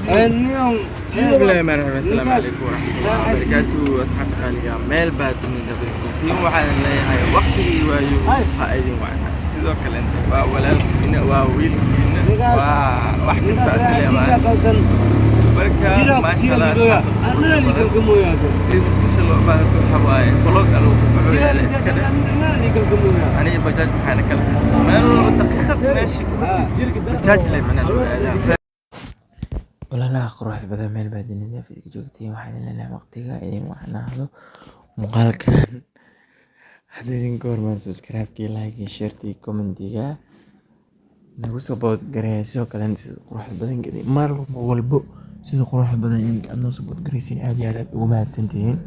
اليوم بسم الله الرحمن الرحيم. السلام عليكم ورحمة الله وبركاته. أصحاب خالية meel baad dunida bidkutiin waxaan leeyahay waqtigii waayo ha idin wacnaa sidoo kale waa walaalkiina waa wiilkiina waa wax kasta asleemaan marka maasha Allah sida bisha loo baahan waxa waaye vlog alo wuxuu yaala iska dhex aniga bajaaj waxaan kala haystaa meel daqiiqad meeshi bajaaj leh mana loo aadaa walaalaha quruxda badan meel baad dunida fidka joogtiin waxaan idin leenahay waqtiga idin wacnaado muuqaalkan hadduu idinka hormaan subscribe-kii like-kii share-tii commentiga nagu soo bood gareeya sidoo kale sida quruxda badan gedi mar walbo sida quruxda badan idinka aad noo soo bood garaysiin aad iyo aad ugu mahadsantihiin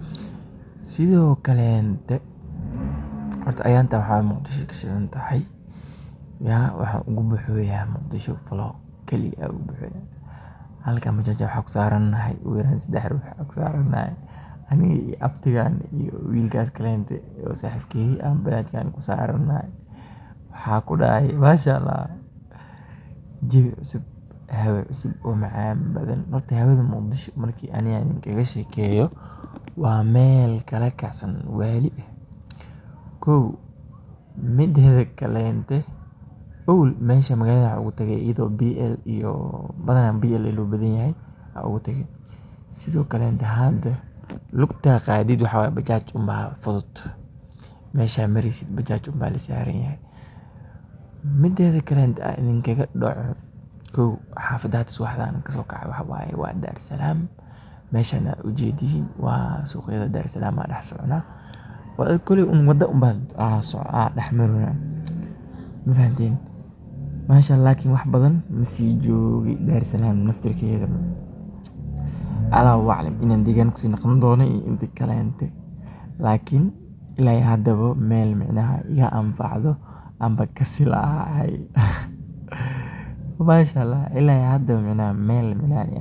sidoo kaleente horta ayaanta waxaa muqdisho ka shidan tahay yaa waxaan ugu buuxooyaa muqdisho vlog keliya ugu buuxooyaa halka majaja waxaa ku saaranahay ugu yaraan 3 ruux waxaa ku saaranahay aniga iyo abtigan iyo wiilkaas kaleente oo saaxiibkii aan bajaajkan ku saaranahay waxaa ku dhahay maasha Allah jawi cusub hawo cusub oo macaan badan horta hawada muqdisho markii aniga kaga sheekeeyo waa meel kala kacsan waali kow mideeda kaleente أول ماشي مجال ugu tagay iyadoo BL iyo badan BL loo badan yahay ugu tagay sidoo kale hadda lugta qaadid waxa way bajaaj uma fudud meesha marisid bajaaj uma la saaran yahay mideeda kale in kaga dhaco kow xaafadaha suuxdaan ka soo kacay waxa waaye waa Dar es Salaam meeshana ujeedin waa suuqyada Dar es Salaam dhex socona waa kulli wada socda dhex maruna ma fahanteen maasha Allah laakiin wax badan ma sii joogi Dar es Salaam naftirkeeda ala waclam inaan deegaan ku sii noqon doono inta kaleente laakiin ilaa haddaba meel micnaha iga anfacdo amba ka silahay maasha Allah ilaa haddaba micnaha meel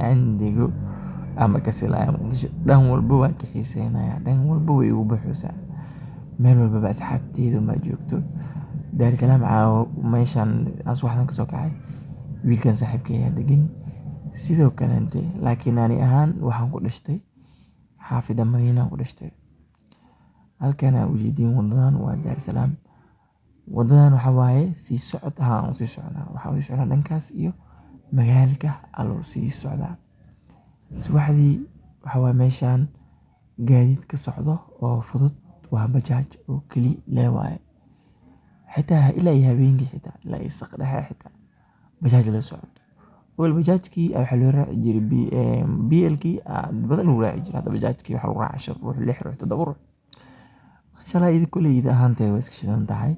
aan dego amba ka silahay dhan walba waan ka xiiseenayaa dhan walba way ugu buuxsaa meel walba asxaabteedu ma joogto Dar es Salaam meeshan waxaan ka soo kacay wiilkan saaxiibkay degan sidoo kaleente laakiin ani ahaan waxaan ku dhashtay xaafida Madiina ku dhashtay halkana ujeedin wadadan waa Dar es Salaam wadadan waxa waaye si socod ahaan si socda waxa uu socdaa dhankaas iyo magaalka alo si socda subaxdii waxa waa meeshan gaadiid ka socdo oo fudud waa bajaaj oo kali leeyahay حتى إلا يهابين حتى لا يسقط حتى بجاج لا سعود والبجاج أو حلو راح يجري بي الكي بدل ولا يجري هذا بجاج كي حلو راح 10 روح لح روح تدور إن شاء الله إذا كل إذا هانت ويسكشن تاعي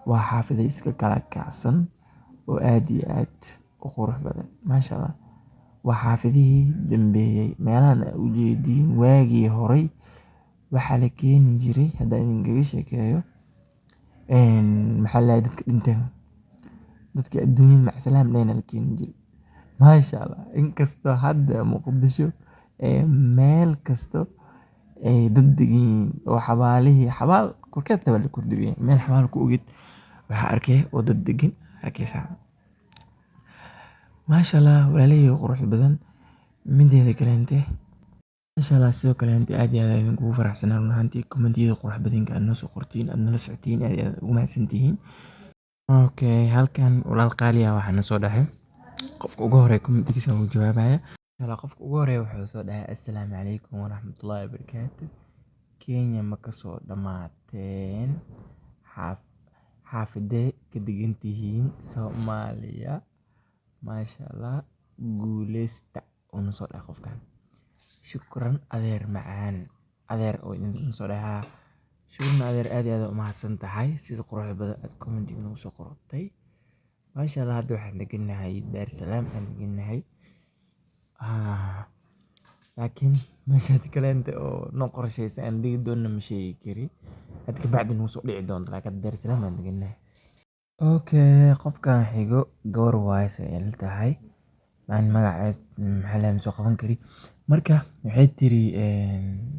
وحافظ يسك كلاك كعسن وآدي آد وخروح بدل ما شاء الله وحافظه دنبي مالان وجدين واجي هوري وحالكين يجري هذا إنجليش كيو محل dadka dhinteen dadka adduunyada macasalaam leena la keenin jiray maasha Allah inkastoo hadda muqdisho meel kasto ay dad degan oo xabaal korkeed la kordhiyay meel xabaal ku ogid waxa arkay oo dad degan arkaysa maasha Allah walaalay qurux badan mideeda kaleente maasha Allah sidoo kale aad iyo aad ayaan ugu faraxsanahay runtii commentiyada qurux badan aad noo soo qortiin aad nala socotiin aad iyo aad ugu mahadsantihiin okay halkan walaal qaali ah waxaan soo dhahay qofka ugu horeeya commentigiisa uu jawaabaya qofka ugu horeeya wuxuu soo dhahay assalaamu calaykum waraxmatullaahi wabarakaatuh Kenya ma ka soo dhamaateen xaafadee ka degan tihiin Soomaaliya maasha Allah guuleysta oo soo dhahay qofkan shukran adeer macaan adeer oo idin soo dhahaa shukran adeer aad iyo aad u mahadsan tahay sida quruxda badan aad comment inoo soo qortay maasha Allah hadda waxaan deganahay Dar es Salaam aan deganahay laakiin meeshaad kaleente oo noo qorshaysan aan degi doona ma sheegi kari had ka bacdi noo soo dhici doonto laakiin Dar es Salaam aan deganahay okay qofkan xigo gabar waayse ay tahay aan magaceed maxaa la soo qaban kari marka waxay tiri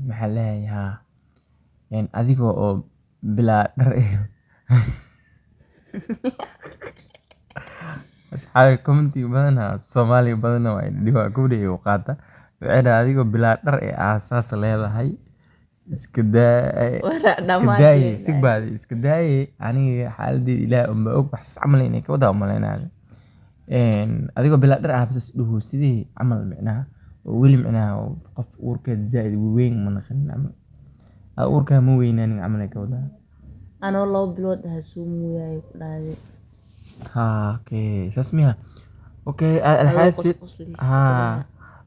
maxaa leeyahay adiga oo bilaa dhar asxaabi commenti badana Soomaali badana waa dhiba gabadhay u qaata waxay dhahay adigoo bilaa dhar ee aasaas leedahay iska daaye si baadi iska daaye aniga xaaladii ilaah uma og wax camal inay ka wada umaleynaayo adigoo bilaa dhar aabsas dhuhu sidii camal micnaha oo weli micnaha qof uurkeed zaaid weyn ma naqan camal uurkaa ma weynaanin camal ay ka wadaa anoo 2 bilood ah soo mooyay ku dhaaday okay saas miya okay alxaasid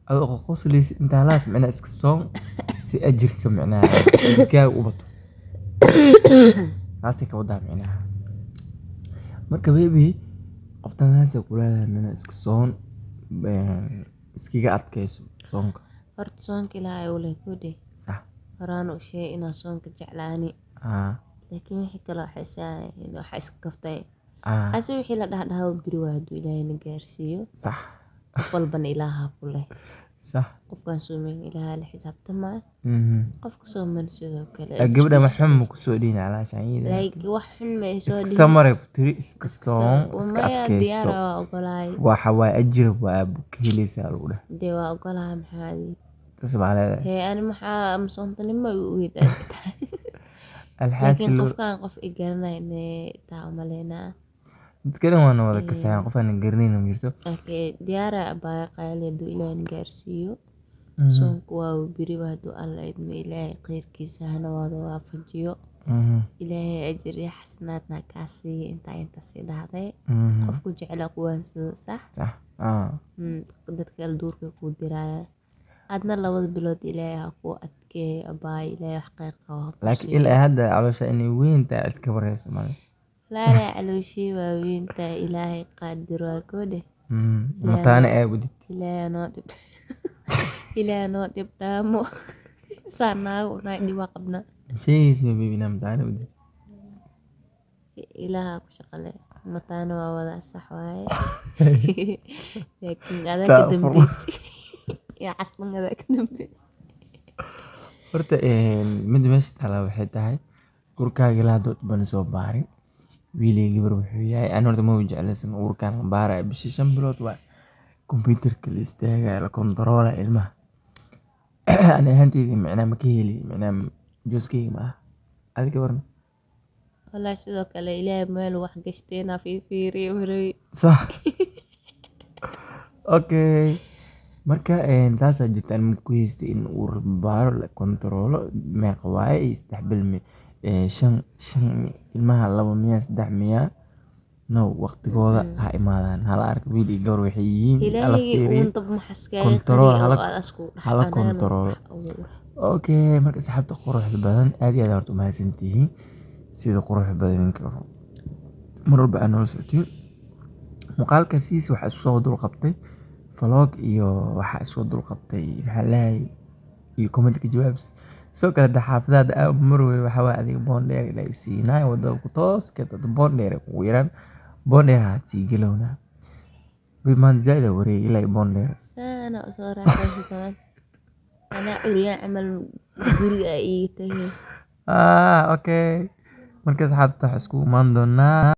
adoo qoslaysa intaa laas micnaha iska soon si ajirka micnaha ajirkaaga u bato taasay ka wadaa micnaha marka baby qoftan haasay ku leedahay micnaha iska soon iskiga adkayso soonka horta soonka ilaahay uu leh kudhe sax horaan u sheegay inaa soonka jeclaani laakiin wixii kale waxa iska kaftay ase wixii la dhahdhaha biri waa hadduu ilaahay na gaarsiiyo sax qof walbana ilaaha ku leh sax qofkaan soomayn ilaaha la xisaabtamaa qofka sooman sidoo kale gabadha maxam ma kusoo dhihin calaashanyada like wax xun ma soo iska samare ku tiri iska soon iska adkayso diyaar waa ogolaay waxa waay ajir waa ka helaysaa lagu dheh dee waa ogolahay maxaa tas baa leedahay hee ani maxaa masoontanimo u ogeyd alxaafid laakiin qofkaan qof i garanayne taa umaleynaa dadkana waana wada kasayaan qof aan garanayna ma jirto diyaara abaa qaali hadduu ilaahay na gaarsiiyo soonku waa biriba hadduu alla idmo ilaahay khayrkiisa hana wada waafajiyo ilaahay ajir iyo xasanaadna kaa siiya inta sii dhahday qofku jeclaa kuwaansida sax dadka alduurka kuu diraya adna 2 bilood ilaahay ha kuu adkeeyo abaa ilaahay wax khayr qabo laakiin ilaa hadda caloosha inay weyn tahay cid ka wareyso male لا علوشي وانت إلهي قادر وكوده متانا أبدي إلهي نوضب إلهي نوضب دامو سانا ونايدي وقبنا شيء اسمه بيبينا متانا أبدي إلهي كشغله متانا ووضع الصحواي لكن هذا كدنبيس يا عصلا هذا كدنبيس horta mid meesha tala waxay tahay gurkaaga ilaa dood bana soo baarin wiilay gabar wuxuu yahay aan horta ma jeclaysan uurkaan la baaraya bishii 5 bilood waa computerka la istaagaya la kontaroola ilmaha ana ahaantayda micnaa ma ka heli micnaa jooskayga ma aha adiga warna والله sidoo kale ilaahay meel wax gashteen fi fiiriyo maray صح okay marka taasaa jirtaan mid ku haystay in uu baaro la kontaroolo meeqa waaye isdexbilmi 5 ilmaha 2 miya 3 miya no waqtigooda ha imaadaan hala ark wiil iyo gabar waxay yihiin hala fiiriyo hala kontaroolo okay marka saxaabta quruxda badan aad iyo aad horta u mahadsantihiin sida quruxda badan mar walba aan noo socotiin muuqaalkaasiis waxaa isu soo dul qabtay vlog iyo waxaa isu dul qabtay maxaa lahay iyo commentka jawaabs soo kale xaafadaada marwey waxa waa adiga bondheer ilaa siinay wadada ku toos ka dad bondheer ugu yaraan bondheer ha sii galowna biman zaida wareey ilaa bondheer أنا أصورها أنا أريد أعمل guriga ii tagay okay marka saxaabta wax isku imaan doonaa